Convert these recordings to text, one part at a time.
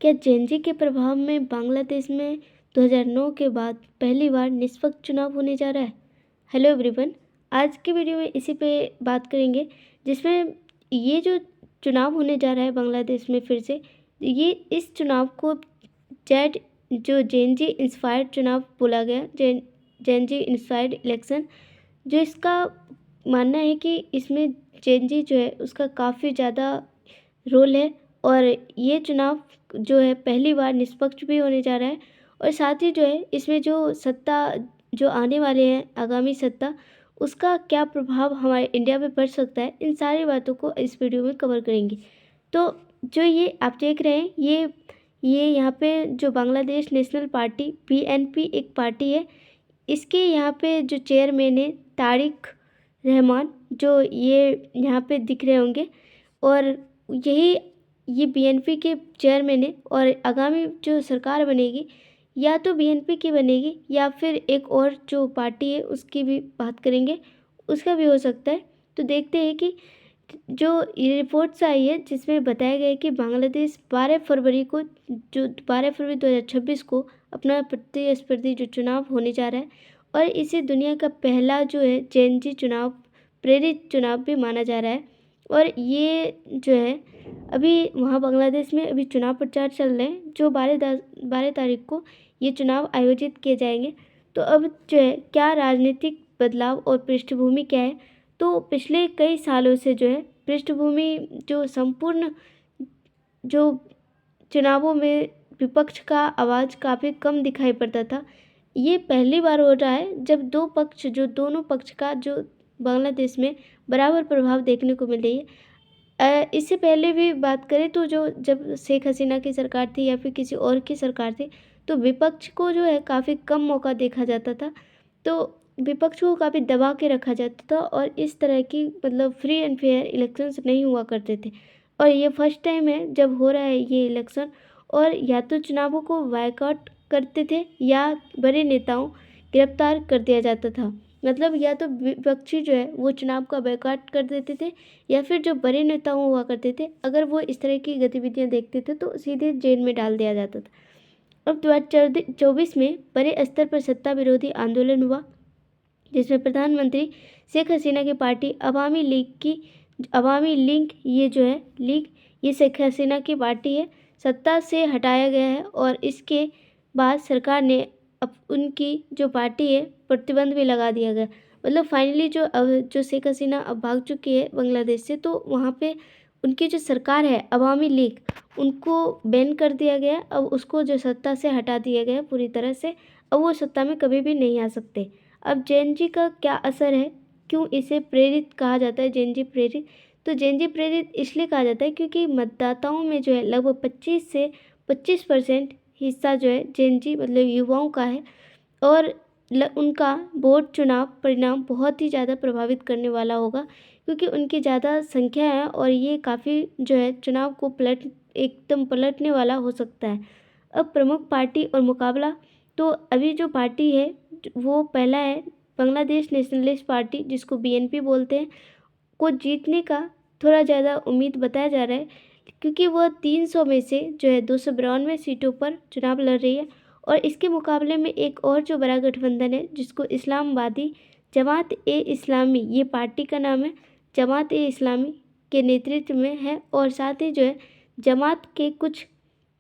क्या जेनजी के प्रभाव में बांग्लादेश में 2009 के बाद पहली बार निष्पक्ष चुनाव होने जा रहा है? हेलो एवरीवन, आज की वीडियो में इसी पे बात करेंगे, जिसमें ये जो चुनाव होने जा रहा है बांग्लादेश में फिर से, ये इस चुनाव को जेड जो जेनजी इंस्पायर्ड चुनाव बोला गया, जेनजी इंस्पायर्ड इलेक्शन। जो इसका मानना है कि इसमें जेनजी जो है उसका काफ़ी ज़्यादा रोल है, और ये चुनाव जो है पहली बार निष्पक्ष भी होने जा रहा है। और साथ ही जो है इसमें जो सत्ता जो आने वाले हैं, आगामी सत्ता, उसका क्या प्रभाव हमारे इंडिया पे पड़ सकता है, इन सारी बातों को इस वीडियो में कवर करेंगे। तो जो ये आप देख रहे हैं, ये यहाँ पे जो बांग्लादेश नेशनल पार्टी बीएनपी एक पार्टी है, इसके यहाँ पे जो चेयरमैन है तारिक रहमान, जो ये यहाँ पे दिख रहे होंगे, और यही ये बीएनपी के चेयरमैन है। और आगामी जो सरकार बनेगी, या तो बीएनपी की बनेगी या फिर एक और जो पार्टी है उसकी भी बात करेंगे, उसका भी हो सकता है। तो देखते हैं कि जो ये रिपोर्ट्स आई है जिसमें बताया गया है कि बांग्लादेश 12 फरवरी 2026 को अपना प्रतिस्पर्धी जो चुनाव होने जा रहा है, और इसे दुनिया का पहला जो है जेनजी चुनाव प्रेरित चुनाव भी माना जा रहा है। और ये जो है अभी वहाँ बांग्लादेश में अभी चुनाव प्रचार चल रहे हैं, जो 12 तारीख को ये चुनाव आयोजित किए जाएंगे। तो अब जो है क्या राजनीतिक बदलाव और पृष्ठभूमि क्या है, तो पिछले कई सालों से जो है पृष्ठभूमि जो संपूर्ण जो चुनावों में विपक्ष का आवाज़ काफ़ी कम दिखाई पड़ता था। ये पहली बार हो रहा है जब दोनों पक्ष का जो बांग्लादेश में बराबर प्रभाव देखने को मिल रही है। इससे पहले भी बात करें तो जो जब शेख हसीना की सरकार थी या फिर किसी और की सरकार थी, तो विपक्ष को जो है काफ़ी कम मौका देखा जाता था। तो विपक्ष को काफ़ी दबा के रखा जाता था, और इस तरह की मतलब फ्री एंड फेयर इलेक्शंस नहीं हुआ करते थे। और ये फर्स्ट टाइम है जब हो रहा है ये इलेक्शन। और या तो चुनावों को बायकॉट करते थे या बड़े नेताओं गिरफ्तार कर दिया जाता था। मतलब या तो विपक्षी जो है वो चुनाव का बायकॉट कर देते थे, या फिर जो बड़े नेताओं हुआ करते थे, अगर वो इस तरह की गतिविधियां देखते थे तो सीधे जेल में डाल दिया जाता था। अब 2024 में बड़े स्तर पर सत्ता विरोधी आंदोलन हुआ, जिसमें प्रधानमंत्री शेख हसीना की पार्टी अवामी लीग ये जो है लीग ये शेख हसीना की पार्टी है, सत्ता से हटाया गया है। और इसके बाद सरकार ने अब उनकी जो पार्टी है प्रतिबंध भी लगा दिया गया। मतलब फाइनली जो शेख हसीना अब भाग चुकी है बांग्लादेश से, तो वहाँ पे उनकी जो सरकार है अवामी लीग, उनको बैन कर दिया गया। अब उसको जो सत्ता से हटा दिया गया पूरी तरह से, अब वो सत्ता में कभी भी नहीं आ सकते। अब जेनजी का क्या असर है, क्यों इसे प्रेरित कहा जाता है जेनजी प्रेरित? तो जेनजी प्रेरित इसलिए कहा जाता है क्योंकि मतदाताओं में जो है लगभग 25% हिस्सा जो है जेनजी मतलब युवाओं का है। और उनका वोट चुनाव परिणाम बहुत ही ज़्यादा प्रभावित करने वाला होगा, क्योंकि उनकी ज़्यादा संख्या है, और ये काफ़ी जो है चुनाव को एकदम पलटने वाला हो सकता है। अब प्रमुख पार्टी और मुकाबला, तो अभी जो पार्टी है वो पहला है बांग्लादेश नेशनलिस्ट पार्टी, जिसको बीएनपी बोलते हैं, को जीतने का थोड़ा ज़्यादा उम्मीद बताया जा रहा है, क्योंकि वह 300 में से जो है 292 सीटों पर चुनाव लड़ रही है। और इसके मुकाबले में एक और जो बड़ा गठबंधन है, जिसको इस्लामवादी जमात ए इस्लामी, ये पार्टी का नाम है, जमात ए इस्लामी के नेतृत्व में है। और साथ ही जो है जमात के कुछ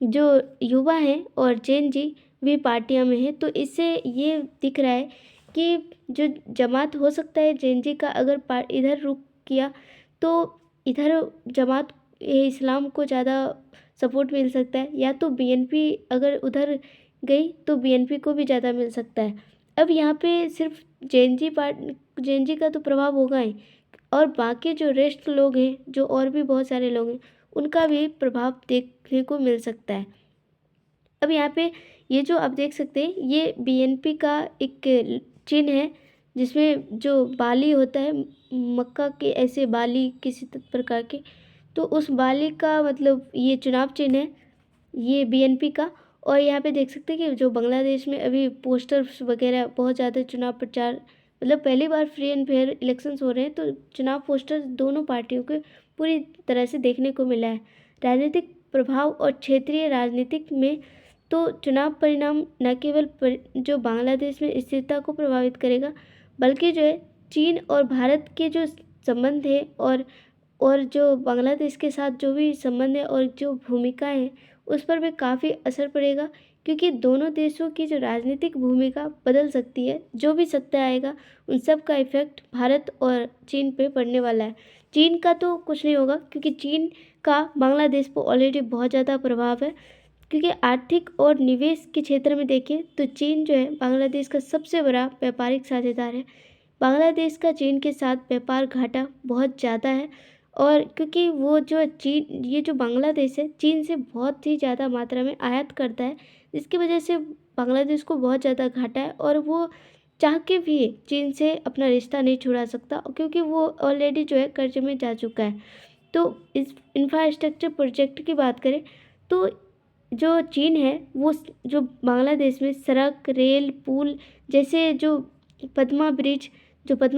जो युवा हैं और जेन जी भी पार्टियां में हैं। तो इससे ये दिख रहा है कि जो जमात हो सकता है जेन जी का अगर इधर रुख किया, तो इधर जमात ए इस्लाम को ज़्यादा सपोर्ट मिल सकता है, या तो बीएनपी अगर उधर गई तो बीएनपी को भी ज़्यादा मिल सकता है। अब यहाँ पे सिर्फ जेनजी का तो प्रभाव होगा ही, और बाकी जो रेस्ट लोग हैं, जो और भी बहुत सारे लोग हैं, उनका भी प्रभाव देखने को मिल सकता है। अब यहाँ पे ये जो आप देख सकते हैं, ये बीएनपी का एक चिन्ह है, जिसमें जो बाली होता है मक्का के, ऐसे बाली किसी प्रकार के, तो उस बाली का मतलब ये चुनाव चिन्ह है, ये बीएनपी का। और यहाँ पे देख सकते हैं कि जो बांग्लादेश में अभी पोस्टर्स वगैरह बहुत ज़्यादा चुनाव प्रचार, मतलब पहली बार फ्री एंड फेयर इलेक्शंस हो रहे हैं, तो चुनाव पोस्टर्स दोनों पार्टियों के पूरी तरह से देखने को मिला है। राजनीतिक प्रभाव और क्षेत्रीय राजनीतिक में तो चुनाव परिणाम न केवल जो बांग्लादेश में स्थिरता को प्रभावित करेगा, बल्कि जो है चीन और भारत के जो संबंध है और जो बांग्लादेश के साथ जो भी संबंध है और जो भूमिकाएं हैं उस पर भी काफ़ी असर पड़ेगा, क्योंकि दोनों देशों की जो राजनीतिक भूमिका बदल सकती है। जो भी सत्ता आएगा उन सब का इफेक्ट भारत और चीन पे पड़ने वाला है। चीन का तो कुछ नहीं होगा, क्योंकि चीन का बांग्लादेश पर ऑलरेडी बहुत ज़्यादा प्रभाव है, क्योंकि आर्थिक और निवेश के क्षेत्र में देखें तो चीन जो है बांग्लादेश का सबसे बड़ा व्यापारिक साझेदार है। बांग्लादेश का चीन के साथ व्यापार घाटा बहुत ज़्यादा है, और क्योंकि वो जो चीन ये जो बांग्लादेश है चीन से बहुत ही ज़्यादा मात्रा में आयात करता है, जिसकी वजह से बांग्लादेश को बहुत ज़्यादा घाटा है, और वो चाह के भी चीन से अपना रिश्ता नहीं छुड़ा सकता, क्योंकि वो ऑलरेडी जो है कर्ज में जा चुका है। तो इस इंफ्रास्ट्रक्चर प्रोजेक्ट की बात करें तो जो चीन है वो जो बांग्लादेश में सड़क, रेल, पुल जैसे जो पद्मा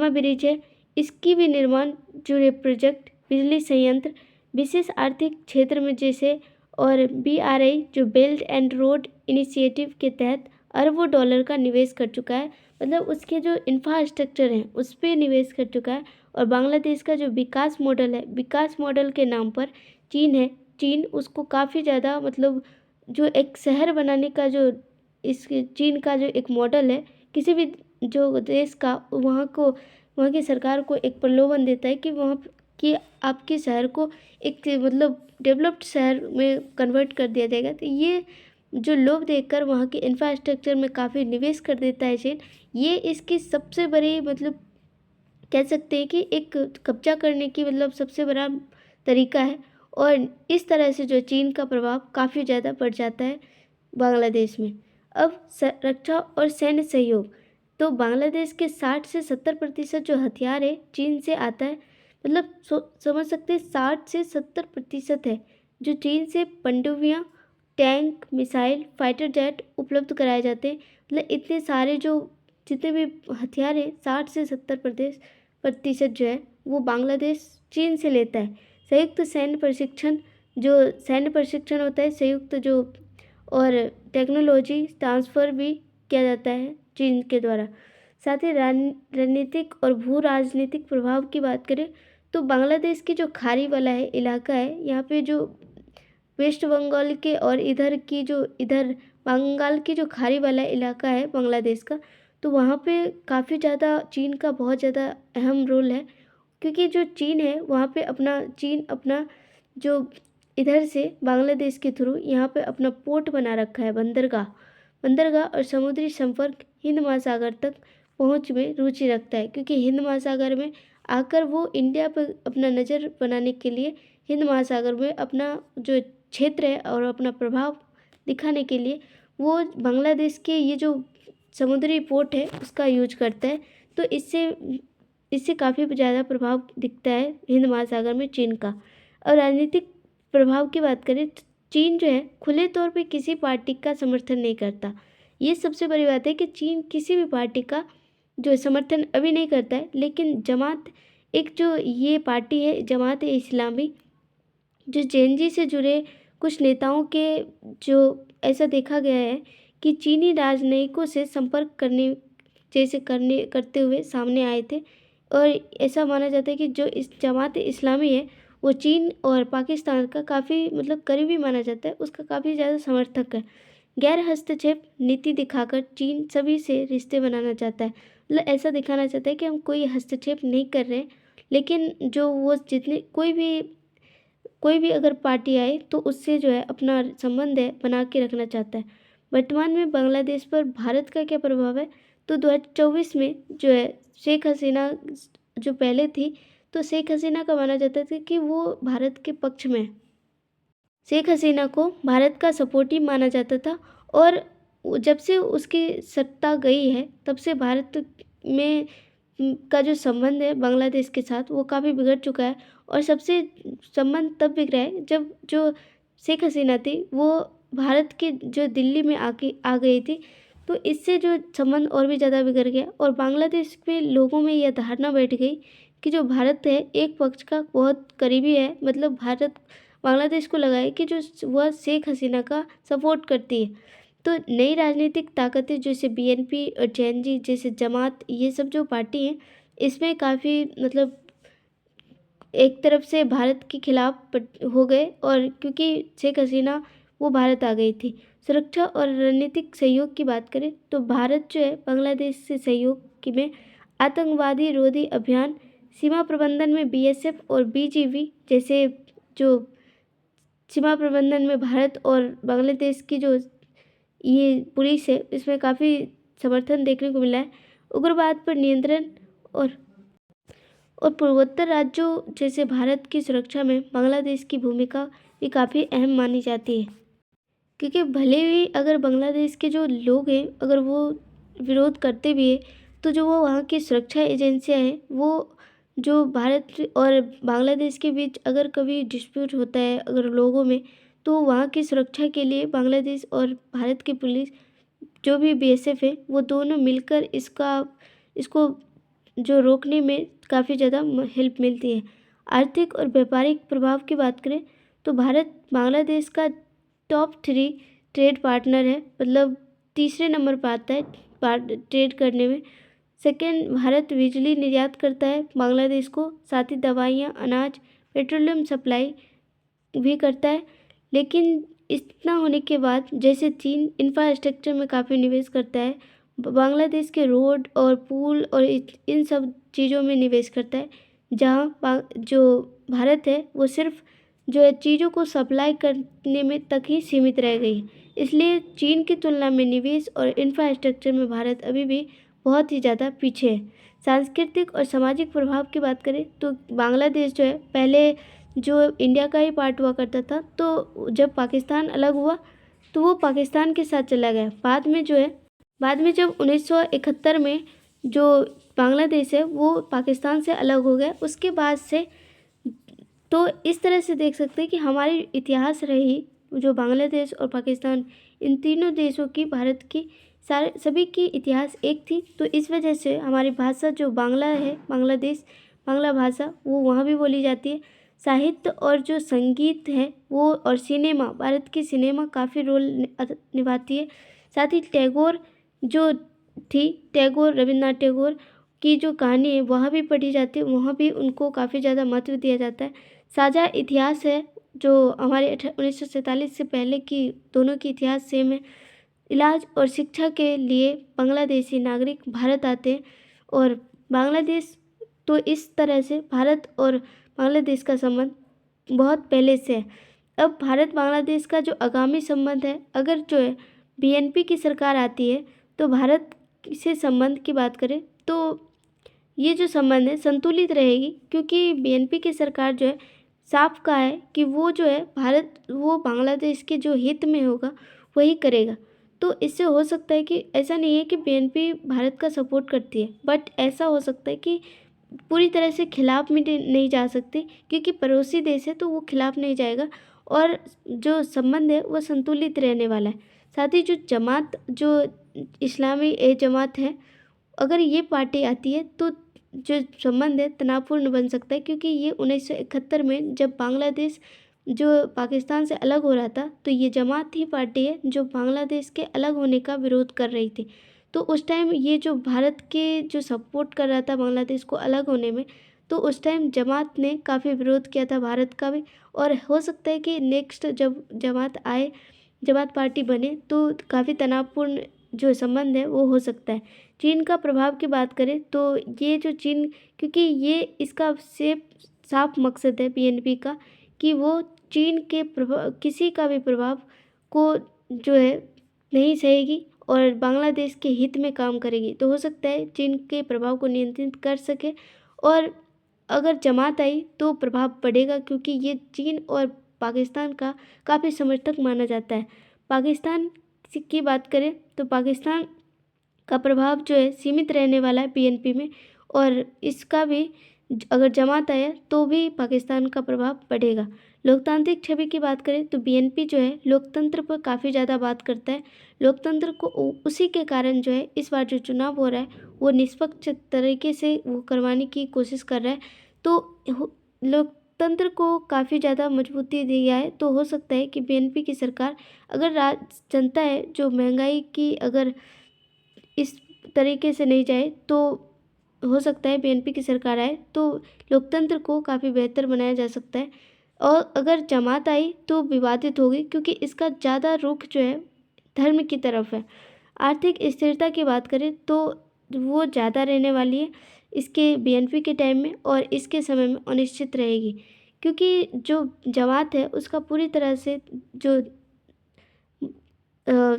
ब्रिज है इसकी भी निर्माण जुड़े प्रोजेक्ट, बिजली संयंत्र, विशेष आर्थिक क्षेत्र में जैसे, और BRI जो बेल्ट एंड रोड इनिशिएटिव के तहत अरबों डॉलर का निवेश कर चुका है। मतलब उसके जो इंफ्रास्ट्रक्चर हैं उस पर निवेश कर चुका है। और बांग्लादेश का जो विकास मॉडल है, विकास मॉडल के नाम पर चीन उसको काफ़ी ज़्यादा मतलब जो एक शहर बनाने का जो इस चीन का जो एक मॉडल है, किसी भी जो देश का वहाँ की सरकार को एक प्रलोभन देता है कि वहाँ कि आपके शहर को एक मतलब डेवलप्ड शहर में कन्वर्ट कर दिया जाएगा। तो ये जो लोग देखकर वहाँ के इंफ्रास्ट्रक्चर में काफ़ी निवेश कर देता है चीन। ये इसकी सबसे बड़ी मतलब कह सकते हैं कि एक कब्जा करने की मतलब सबसे बड़ा तरीका है, और इस तरह से जो चीन का प्रभाव काफ़ी ज़्यादा बढ़ जाता है बांग्लादेश में। अब रक्षा और सैन्य सहयोग, तो बांग्लादेश के 60 से 70% जो हथियार है चीन से आता है। मतलब समझ सकते हैं 60 से 70% है जो चीन से पनडुब्बियाँ, टैंक, मिसाइल, फाइटर जेट उपलब्ध कराए जाते हैं। मतलब इतने सारे जो जितने भी हथियार हैं 60 से 70% जो है वो बांग्लादेश चीन से लेता है। संयुक्त सैन्य प्रशिक्षण होता है संयुक्त जो, और टेक्नोलॉजी ट्रांसफ़र भी किया जाता है चीन के द्वारा। साथ ही रणनीतिक और भू राजनीतिक प्रभाव की बात करें तो बांग्लादेश की जो खाड़ी वाला है इलाका है, यहाँ पे जो वेस्ट बंगाल के और इधर बंगाल की जो खाड़ी वाला इलाका है बांग्लादेश का, तो वहाँ पे काफ़ी ज़्यादा चीन का बहुत ज़्यादा अहम रोल है, क्योंकि जो चीन है वहाँ पे चीन अपना जो इधर से बांग्लादेश के थ्रू यहाँ पे अपना पोर्ट बना रखा है, बंदरगाह और समुद्री संपर्क हिंद महासागर तक पहुँच में रुचि रखता है, क्योंकि हिंद महासागर में आकर वो इंडिया पर अपना नज़र बनाने के लिए हिंद महासागर में अपना जो क्षेत्र है और अपना प्रभाव दिखाने के लिए वो बांग्लादेश के ये जो समुद्री पोर्ट है उसका यूज करता है। तो इससे काफ़ी ज़्यादा प्रभाव दिखता है हिंद महासागर में चीन का। और राजनीतिक प्रभाव की बात करें तो चीन जो है खुले तौर पे किसी पार्टी का समर्थन नहीं करता। ये सबसे बड़ी बात है कि चीन किसी भी पार्टी का जो समर्थन अभी नहीं करता है, लेकिन जमात एक जो ये पार्टी है जमात इस्लामी, जो जेएनजी से जुड़े कुछ नेताओं के जो ऐसा देखा गया है कि चीनी राजनयिकों से संपर्क करते हुए सामने आए थे, और ऐसा माना जाता है कि जो इस जमात इस्लामी है वो चीन और पाकिस्तान का काफ़ी मतलब करीबी माना जाता है, उसका काफ़ी ज़्यादा समर्थक है। गैर हस्तक्षेप नीति दिखाकर चीन सभी से रिश्ते बनाना चाहता है, मतलब ऐसा दिखाना चाहता है कि हम कोई हस्तक्षेप नहीं कर रहे हैं, लेकिन जो वो जितने कोई भी अगर पार्टी आए तो उससे जो है अपना संबंध है बना के रखना चाहता है। वर्तमान में बांग्लादेश पर भारत का क्या प्रभाव है, तो 2024 में जो है शेख हसीना जो पहले थी, तो शेख हसीना का माना जाता था कि वो भारत के पक्ष में है। शेख हसीना को भारत का सपोर्टिव माना जाता था, और जब से उसकी सत्ता गई है तब से भारत में का जो संबंध है बांग्लादेश के साथ वो काफ़ी बिगड़ चुका है। और सबसे संबंध तब बिगड़ा है जब जो शेख हसीना थी वो भारत के जो दिल्ली में आ गई थी, तो इससे जो संबंध और भी ज़्यादा बिगड़ गया, और बांग्लादेश में लोगों में यह धारणा बैठ गई कि जो भारत है एक पक्ष का बहुत करीबी है, मतलब भारत बांग्लादेश को लगा है कि जो वह शेख हसीना का सपोर्ट करती है। तो नई राजनीतिक ताकतें जैसे बीएनपी और जेएनजी जैसे जमात, ये सब जो पार्टी हैं, इसमें काफ़ी मतलब एक तरफ से भारत के खिलाफ हो गए, और क्योंकि शेख हसीना वो भारत आ गई थी। सुरक्षा और रणनीतिक सहयोग की बात करें तो भारत जो है बांग्लादेश से सहयोग में आतंकवादी रोधी अभियान, सीमा प्रबंधन में बीएसएफ और बीजीवी जैसे जो सीमा प्रबंधन में भारत और बांग्लादेश की जो ये पुलिस है, इसमें काफ़ी समर्थन देखने को मिला है। उग्रवाद पर नियंत्रण और पूर्वोत्तर राज्यों जैसे भारत की सुरक्षा में बांग्लादेश की भूमिका भी काफ़ी अहम मानी जाती है, क्योंकि भले ही अगर बांग्लादेश के जो लोग हैं अगर वो विरोध करते भी हैं, तो जो वो वहाँ की सुरक्षा एजेंसियाँ हैं, वो जो भारत और बांग्लादेश के बीच अगर कभी डिस्प्यूट होता है अगर लोगों में, तो वहाँ की सुरक्षा के लिए बांग्लादेश और भारत की पुलिस जो भी बीएसएफ है, वो दोनों मिलकर इसको जो रोकने में काफ़ी ज़्यादा हेल्प मिलती है। आर्थिक और व्यापारिक प्रभाव की बात करें तो भारत बांग्लादेश का टॉप 3 ट्रेड पार्टनर है, मतलब तीसरे नंबर पर आता है ट्रेड करने में। सेकेंड, भारत बिजली निर्यात करता है बांग्लादेश को, साथ ही दवाइयाँ, अनाज, पेट्रोलियम सप्लाई भी करता है। लेकिन इतना होने के बाद जैसे चीन इंफ्रास्ट्रक्चर में काफ़ी निवेश करता है, बांग्लादेश के रोड और पुल और इन सब चीज़ों में निवेश करता है, जहाँ जो भारत है वो सिर्फ जो है चीज़ों को सप्लाई करने में तक ही सीमित रह गई है। इसलिए चीन की तुलना में निवेश और इंफ्रास्ट्रक्चर में भारत अभी भी बहुत ही ज़्यादा पीछे है। सांस्कृतिक और सामाजिक प्रभाव की बात करें तो बांग्लादेश जो है पहले जो इंडिया का ही पार्ट हुआ करता था, तो जब पाकिस्तान अलग हुआ तो वो पाकिस्तान के साथ चला गया। बाद में जब 1971 में जो बांग्लादेश है वो पाकिस्तान से अलग हो गया, उसके बाद से तो इस तरह से देख सकते हैं कि हमारी इतिहास रही जो बांग्लादेश और पाकिस्तान, इन तीनों देशों की, भारत की सभी की इतिहास एक थी। तो इस वजह से हमारी भाषा जो बांग्ला है, बांग्ला भाषा वो वहाँ भी बोली जाती है। साहित्य और जो संगीत है वो और सिनेमा, भारत की सिनेमा काफ़ी रोल निभाती है। साथ ही टैगोर, रविन्द्रनाथ टैगोर की जो कहानी है वहाँ भी पढ़ी जाती है, वहाँ भी उनको काफ़ी ज़्यादा महत्व दिया जाता है। साझा इतिहास है जो हमारे 1947 से पहले की दोनों की इतिहास सेम है। इलाज और शिक्षा के लिए बांग्लादेशी नागरिक भारत आते हैं और बांग्लादेश, तो इस तरह से भारत और बांग्लादेश का संबंध बहुत पहले से है। अब भारत बांग्लादेश का जो आगामी संबंध है, अगर जो है बीएनपी की सरकार आती है तो भारत से संबंध की बात करें तो ये जो संबंध है संतुलित रहेगी, क्योंकि बीएनपी की सरकार जो है साफ कहा है कि वो जो है वो बांग्लादेश के जो हित में होगा वही करेगा। तो इससे हो सकता है कि ऐसा नहीं है कि बीएनपी भारत का सपोर्ट करती है, बट ऐसा हो सकता है कि पूरी तरह से खिलाफ में नहीं जा सकती, क्योंकि पड़ोसी देश है तो वो खिलाफ नहीं जाएगा और जो संबंध है वो संतुलित रहने वाला है। साथ ही जो इस्लामी जमात है, अगर ये पार्टी आती है तो जो संबंध है तनावपूर्ण बन सकता है, क्योंकि ये 1971 में जब बांग्लादेश जो पाकिस्तान से अलग हो रहा था, तो ये जमात ही पार्टी है जो बांग्लादेश के अलग होने का विरोध कर रही थी। तो उस टाइम ये जो भारत के जो सपोर्ट कर रहा था बांग्लादेश को अलग होने में, तो उस टाइम जमात ने काफ़ी विरोध किया था भारत का भी। और हो सकता है कि नेक्स्ट जब जमात पार्टी बने तो काफ़ी तनावपूर्ण जो संबंध है वो हो सकता है। चीन का प्रभाव की बात करें तो ये जो चीन, क्योंकि ये इसका साफ मकसद है बीएनपी का कि वो चीन के किसी का भी प्रभाव को जो है नहीं सहेगी और बांग्लादेश के हित में काम करेगी। तो हो सकता है चीन के प्रभाव को नियंत्रित कर सके, और अगर जमात आई तो प्रभाव बढ़ेगा, क्योंकि ये चीन और पाकिस्तान का काफ़ी समर्थक माना जाता है। पाकिस्तान की बात करें तो पाकिस्तान का प्रभाव जो है सीमित रहने वाला है बीएनपी में, और इसका भी अगर जमात आया तो भी पाकिस्तान का प्रभाव बढ़ेगा। लोकतांत्रिक छवि की बात करें तो बीएनपी जो है लोकतंत्र पर काफ़ी ज़्यादा बात करता है। लोकतंत्र को उसी के कारण जो है इस बार जो चुनाव हो रहा है वो निष्पक्ष तरीके से वो करवाने की कोशिश कर रहा है। तो लोकतंत्र को काफ़ी ज़्यादा मजबूती दी गया है। तो हो सकता है कि बीएनपी की सरकार अगर जनता है जो महंगाई की अगर इस तरीके से नहीं जाए तो हो सकता है बीएनपी की सरकार आए तो लोकतंत्र को काफ़ी बेहतर बनाया जा सकता है। और अगर जमात आई तो विवादित होगी क्योंकि इसका ज़्यादा रुख जो है धर्म की तरफ है। आर्थिक स्थिरता की बात करें तो वो ज़्यादा रहने वाली है इसके बीएनपी के टाइम में और इसके समय में अनिश्चित रहेगी क्योंकि जो जमात है उसका पूरी तरह से जो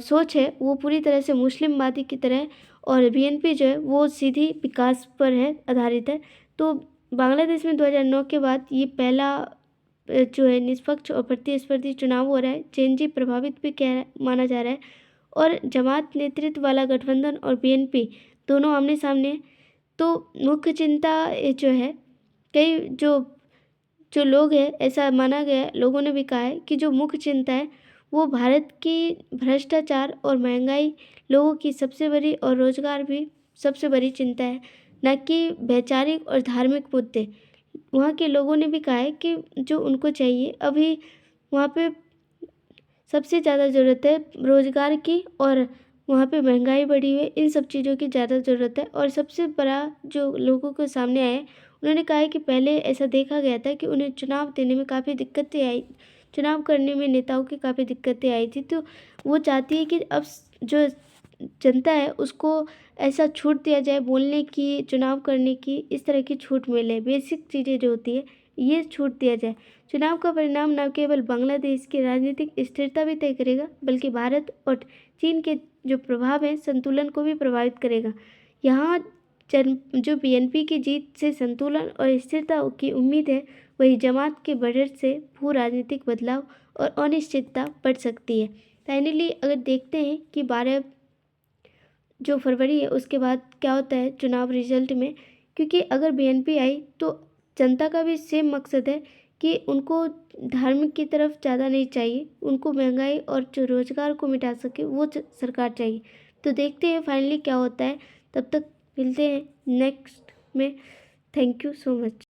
सोच है वो पूरी तरह से मुस्लिमवादी की तरह है और बीएनपी जो है वो सीधी विकास पर है आधारित है। तो बांग्लादेश में 2009 के बाद ये पहला जो है निष्पक्ष और प्रतिस्पर्धी चुनाव हो रहा है। जेएनजी प्रभावित भी माना जा रहा है और जमात नेतृत्व वाला गठबंधन और बीएनपी दोनों आमने सामने हैं। तो मुख्य चिंता जो है कई जो लोग हैं ऐसा माना गया है, लोगों ने भी कहा है कि जो मुख्य चिंता है वो भारत की भ्रष्टाचार और महंगाई लोगों की सबसे बड़ी और रोजगार भी सबसे बड़ी चिंता है, न कि वैचारिक और धार्मिक मुद्दे। वहाँ के लोगों ने भी कहा है कि जो उनको चाहिए अभी वहाँ पे सबसे ज़्यादा ज़रूरत है रोज़गार की और वहाँ पे महंगाई बढ़ी हुई है, इन सब चीज़ों की ज़्यादा ज़रूरत है। और सबसे बड़ा जो लोगों के सामने आया है उन्होंने कहा है कि पहले ऐसा देखा गया था कि उन्हें चुनाव देने में काफ़ी दिक्कतें आई, चुनाव करने में नेताओं की काफ़ी दिक्कतें आई थी। तो वो चाहती है कि अब जो जनता है उसको ऐसा छूट दिया जाए बोलने की, चुनाव करने की, इस तरह की छूट मिले। बेसिक चीज़ें जो होती है ये छूट दिया जाए। चुनाव का परिणाम न केवल बांग्लादेश की राजनीतिक स्थिरता भी तय करेगा बल्कि भारत और चीन के जो प्रभाव है संतुलन को भी प्रभावित करेगा। यहाँ जो बीएनपी की जीत से संतुलन और स्थिरता की उम्मीद है वही जमात के बढ़त से भू राजनीतिक बदलाव और अनिश्चितता बढ़ सकती है। फाइनली अगर देखते हैं कि 12 जो फरवरी है उसके बाद क्या होता है चुनाव रिजल्ट में, क्योंकि अगर बीएनपी आई तो जनता का भी सेम मकसद है कि उनको धर्म की तरफ ज़्यादा नहीं चाहिए, उनको महंगाई और जो रोज़गार को मिटा सके वो सरकार चाहिए। तो देखते हैं फाइनली क्या होता है। तब तक मिलते हैं नेक्स्ट में। Thank you so much.